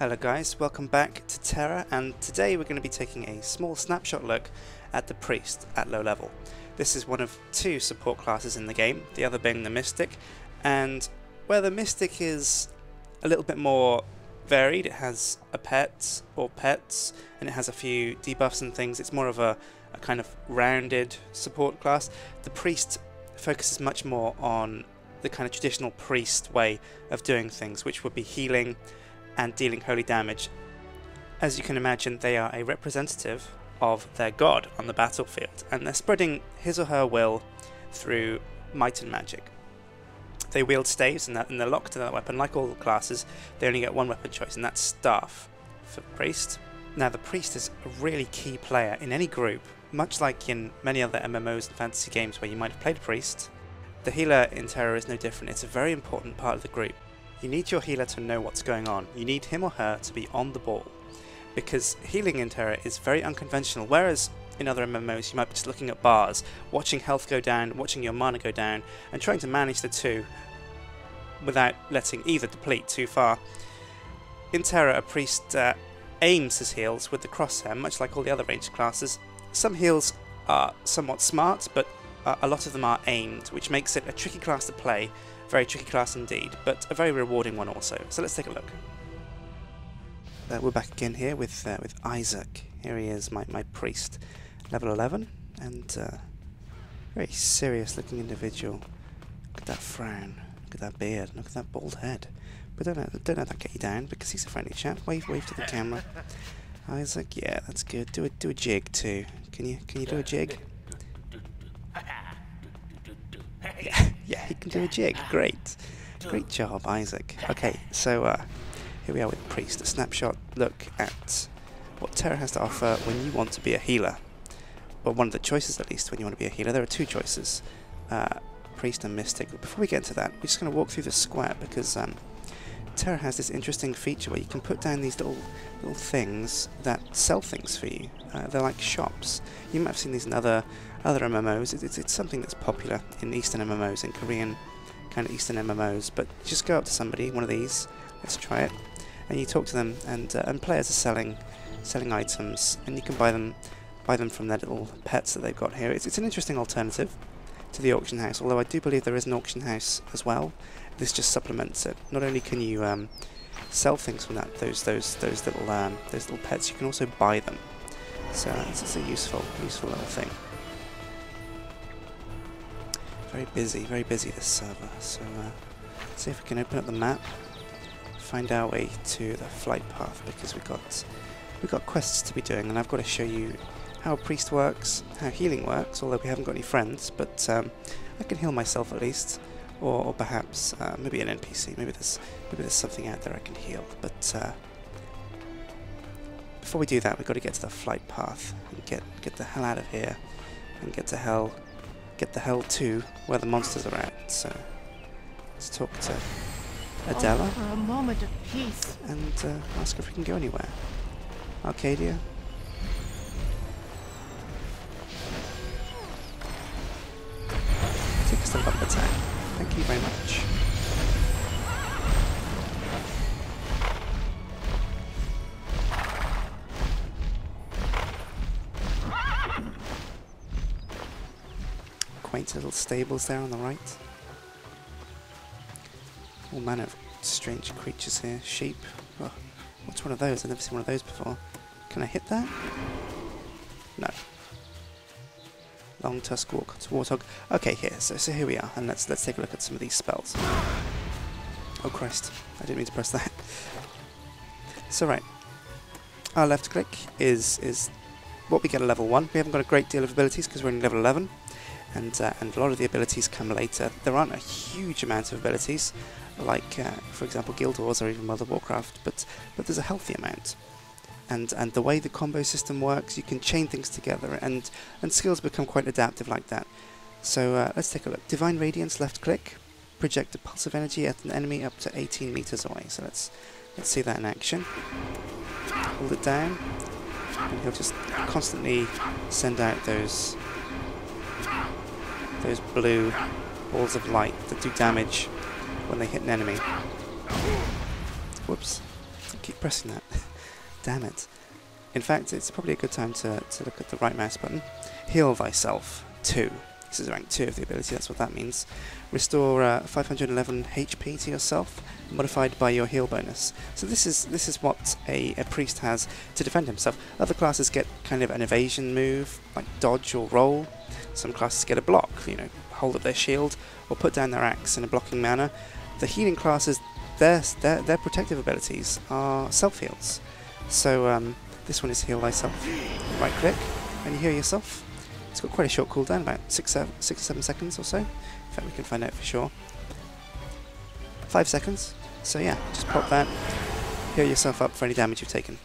Hello guys, welcome back to Tera, and today we're going to be taking a small snapshot look at the Priest at low level. This is one of two support classes in the game, the other being the Mystic, and where the Mystic is a little bit more varied, it has a pet or pets, and it has a few debuffs and things. It's more of a kind of rounded support class. The Priest focuses much more on the kind of traditional Priest way of doing things, which would be healing and dealing holy damage. As you can imagine, they are a representative of their god on the battlefield, and they're spreading his or her will through might and magic. They wield staves, and they're locked to that weapon. Like all the classes, they only get one weapon choice, and that's staff for the Priest. Now, the Priest is a really key player in any group, much like in many other MMOs and fantasy games where you might have played a Priest. The healer in Tera is no different. It's a very important part of the group. You need your healer to know what's going on. You need him or her to be on the ball, because healing in Tera is very unconventional, whereas in other MMOs you might be just looking at bars, watching health go down, watching your mana go down, and trying to manage the two without letting either deplete too far. In Tera, a Priest aims his heals with the crosshair, much like all the other ranged classes. Some heals are somewhat smart, but a lot of them are aimed, which makes it a tricky class to play. Very tricky class indeed, but a very rewarding one also. So let's take a look. We're back again here with Isaac. Here he is, my Priest, level 11, and very serious looking individual. Look at that frown, look at that beard, look at that bald head. But don't let that get you down, because he's a friendly chap. Wave to the camera. Isaac, yeah, that's good. Do a jig too. Can you do a jig? Yeah, he can do a jig. Great job, Isaac. Okay, so here we are with Priest, a snapshot look at what Tera has to offer when you want to be a healer. Well, one of the choices, at least, when you want to be a healer. There are two choices, Priest and Mystic. But before we get into that, we're just going to walk through the square, because Tera has this interesting feature where you can put down these little things that sell things for you. They're like shops. You might have seen these in other MMOs. It's something that's popular in Eastern MMOs, in Korean kind of Eastern MMOs. But you just go up to somebody, one of these, let's try it, and you talk to them, and players are selling items, and you can buy them from their little pets that they've got here. It's an interesting alternative to the auction house, although I do believe there is an auction house as well. This just supplements it. Not only can you sell things from those little pets, you can also buy them. So it's a useful little thing. Very busy this server. So let's see if we can open up the map, find our way to the flight path, because we've got quests to be doing, and I've got to show you how a Priest works, how healing works. Although we haven't got any friends, but I can heal myself at least, or perhaps maybe an NPC. Maybe there's something out there I can heal. But before we do that, we've got to get to the flight path and get the hell out of here, and get the hell to where the monsters are at. So let's talk to Adela for a moment of peace, and ask if we can go anywhere. Arcadia. Take us to the lump attack. Thank you very much. Quaint little stables there on the right. All manner of strange creatures here. Sheep. Oh, what's one of those? I've never seen one of those before. Can I hit that? No. Long tusk walk. It's warthog. Okay, here. So here we are, and let's take a look at some of these spells. Oh Christ! I didn't mean to press that. So right, our left click is what we get at level 1. We haven't got a great deal of abilities because we're only level 11. And a lot of the abilities come later. There aren't a huge amount of abilities, like for example Guild Wars or even World of Warcraft, but there's a healthy amount. And the way the combo system works, you can chain things together, and skills become quite adaptive like that. So let's take a look. Divine Radiance, left click, project a pulse of energy at an enemy up to 18 meters away. So let's see that in action. Hold it down, and he'll just constantly send out those blue balls of light that do damage when they hit an enemy. Whoops. keep pressing that. Damn it. In fact, it's probably a good time to look at the right mouse button. Heal thyself 2. This is rank 2 of the ability, that's what that means. Restore 511 HP to yourself, modified by your heal bonus. So this is what a priest has to defend himself. Other classes get kind of an evasion move, like dodge or roll. Some classes get a block, you know, hold up their shield, or put down their axe in a blocking manner. The healing classes, their protective abilities are self-heals. So this one is heal thyself. Right click, and you heal yourself. It's got quite a short cooldown, about 6 or 7 seconds or so. In fact, we can find out for sure. 5 seconds. So yeah, just pop that, heal yourself up for any damage you've taken.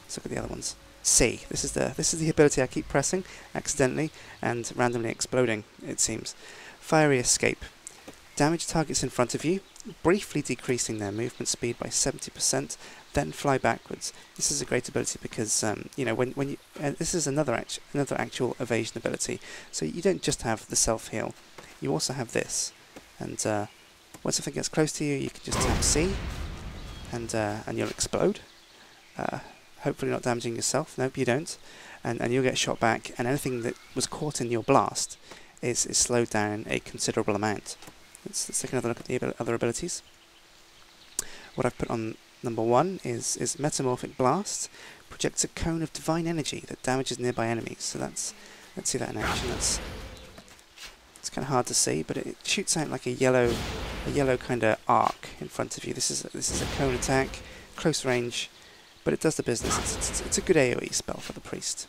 Let's look at the other ones. C. This is the ability I keep pressing accidentally and randomly exploding, it seems. Fiery Escape. Damage targets in front of you, briefly decreasing their movement speed by 70%, then fly backwards. This is a great ability because you know, when you this is another actual evasion ability. So you don't just have the self heal, you also have this. And when something gets close to you, you can just tap C, and you'll explode. Hopefully not damaging yourself. Nope, you don't. And you'll get shot back, and anything that was caught in your blast is slowed down a considerable amount. Let's take another look at the other abilities. What I've put on number 1 is Metamorphic Blast. Projects a cone of divine energy that damages nearby enemies. So let's see that in action. It's kind of hard to see, but it shoots out like a yellow kind of arc in front of you. This is a cone attack, close range, but it does the business. It's a good AoE spell for the priest.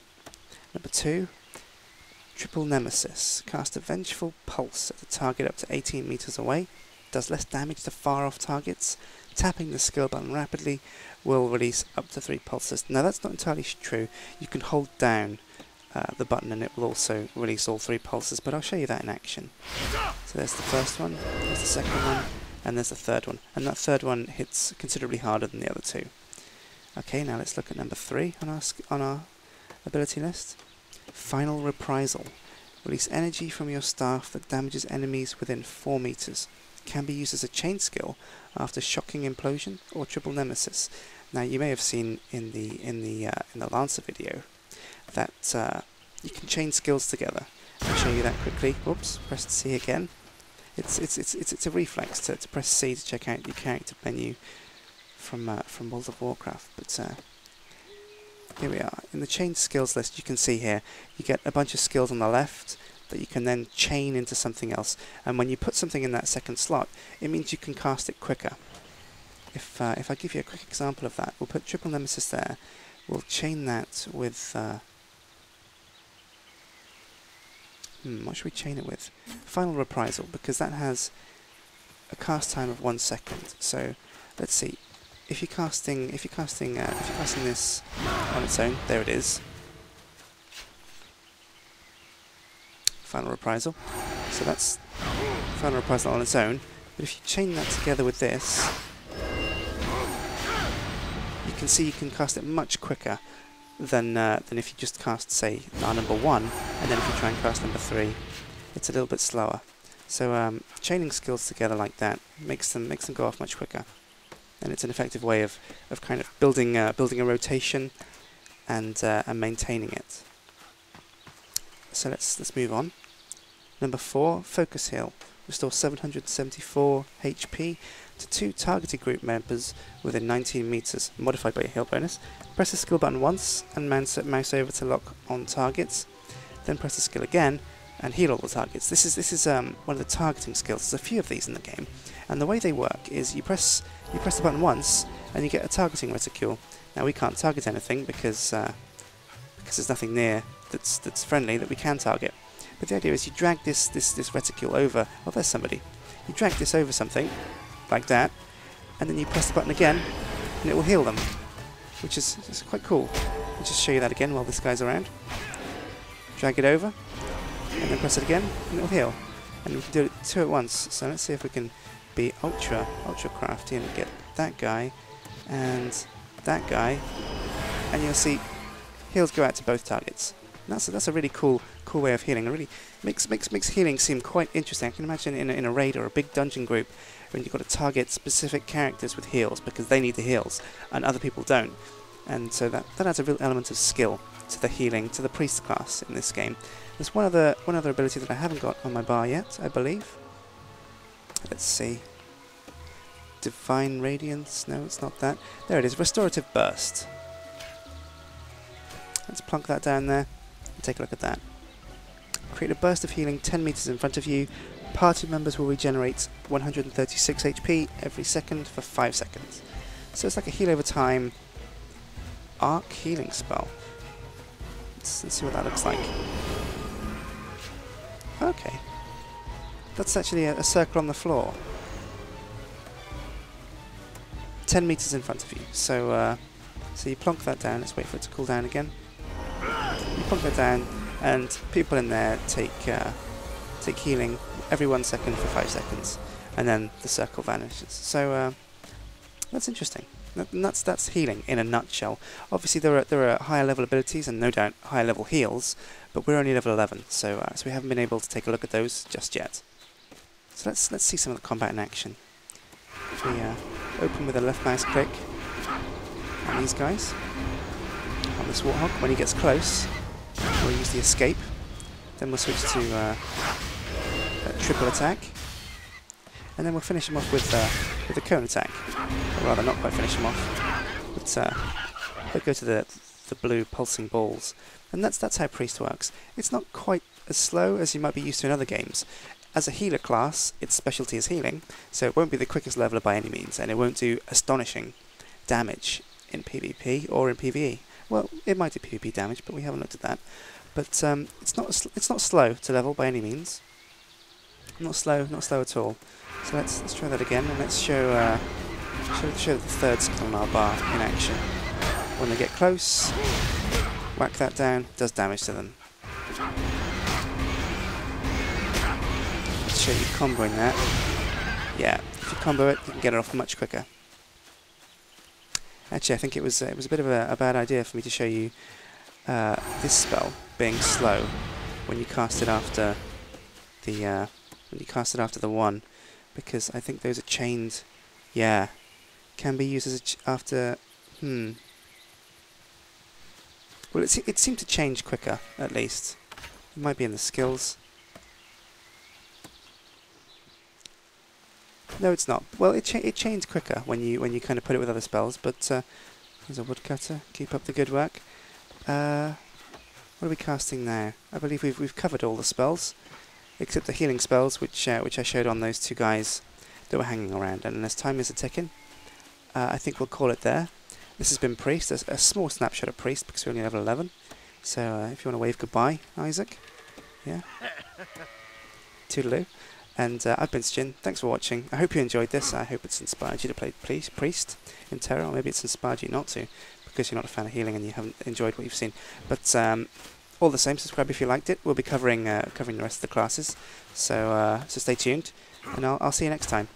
Number 2. Triple Nemesis. Cast a vengeful pulse at the target up to 18 meters away. Does less damage to far-off targets. Tapping the skill button rapidly will release up to 3 pulses. Now that's not entirely true. You can hold down the button and it will also release all 3 pulses, but I'll show you that in action. So there's the first one, there's the second one, and there's the third one. And that third one hits considerably harder than the other 2. Okay, now let's look at number 3 on our ability list. Final Reprisal. Release energy from your staff that damages enemies within 4 meters. Can be used as a chain skill after Shocking Implosion or Triple Nemesis. Now you may have seen in the Lancer video that you can chain skills together. I'll show you that quickly. Oops, press C again. It's a reflex to press C to check out your character menu from World of Warcraft. But here we are. In the chain skills list, you can see here, you get a bunch of skills on the left that you can then chain into something else. And when you put something in that second slot, it means you can cast it quicker. If I give you a quick example of that, we'll put Triple Nemesis there. We'll chain that with... what should we chain it with? Final Reprisal, because that has a cast time of 1 second. So let's see. If you're casting this on its own, there it is. Final Reprisal. So that's Final Reprisal on its own. But if you chain that together with this, you can see you can cast it much quicker than if you just cast, say, number 1, and then if you try and cast number 3, it's a little bit slower. So chaining skills together like that makes them go off much quicker. And it's an effective way of kind of building a rotation and maintaining it. So let's move on. Number 4, Focus Heal. Restore 774 HP to 2 targeted group members within 19 meters, modified by a heal bonus. Press the skill button once and mouse over to lock on targets. Then press the skill again and heal all the targets. This is one of the targeting skills. There's a few of these in the game, and the way they work is you press the button once and you get a targeting reticule. Now we can't target anything because there's nothing near that's friendly that we can target. But the idea is you drag this reticule over. Oh, there's somebody. You drag this over something like that, and then you press the button again, and it will heal them, which is quite cool. I'll just show you that again while this guy's around. Drag it over, and then press it again, and it will heal. And we can do it 2 at once. So let's see if we can be ultra crafty and get that guy and that guy, and you'll see heals go out to both targets. And that's a really cool way of healing. It really makes healing seem quite interesting. I can imagine in a raid or a big dungeon group when you've got to target specific characters with heals because they need the heals and other people don't. And so that adds a real element of skill to the healing, to the priest class in this game. There's one other ability that I haven't got on my bar yet, I believe. Let's see. Divine Radiance? No, it's not that. There it is, Restorative Burst. Let's plonk that down there and take a look at that. Create a burst of healing 10 meters in front of you. Party members will regenerate 136 HP every second for 5 seconds. So it's like a heal over time arc healing spell. Let's see what that looks like. Okay. That's actually a circle on the floor. 10 meters in front of you. So so you plonk that down. Let's wait for it to cool down again. You plonk that down, and people in there take healing every 1 second for 5 seconds, and then the circle vanishes. So that's interesting. That's healing in a nutshell. Obviously there are higher level abilities and no doubt higher level heals, but we're only level 11, so we haven't been able to take a look at those just yet. So let's see some of the combat in action. If we open with a left mouse click on these guys, on this warthog, when he gets close, we'll use the escape. Then we'll switch to a triple attack, and then we'll finish him off with the cone attack. Or rather, not quite finish him off, but we'll go to the blue pulsing balls. And that's how Priest works. It's not quite as slow as you might be used to in other games. As a healer class, its specialty is healing, so it won't be the quickest leveler by any means, and it won't do astonishing damage in PvP or in PvE. Well, it might do PvP damage, but we haven't looked at that. But it's not slow to level by any means. Not slow at all. So let's try that again, and let's show the third skill on our bar in action. When they get close, whack that down, does damage to them. Let's show you comboing that. Yeah, if you combo it, you can get it off much quicker. Actually, I think it was a bit of a bad idea for me to show you this spell being slow when you cast it after the one, because I think those are chained. Yeah, can be used as after. Well, it seemed to change quicker, at least. It might be in the skills. No, it's not. Well, it chains quicker when you kind of put it with other spells. But there's a woodcutter. Keep up the good work. What are we casting now? I believe we've covered all the spells, except the healing spells, which I showed on those two guys that were hanging around. And as time is a-ticking, I think we'll call it there. This has been Priest, a small snapshot of Priest, because we're only level 11. So if you want to wave goodbye, Isaac. Yeah. Toodaloo. And I've been Sjin. Thanks for watching. I hope you enjoyed this. I hope it's inspired you to play Priest in Tera, or maybe it's inspired you not to, because you're not a fan of healing and you haven't enjoyed what you've seen. But all the same, subscribe if you liked it. We'll be covering the rest of the classes. So stay tuned, and I'll see you next time.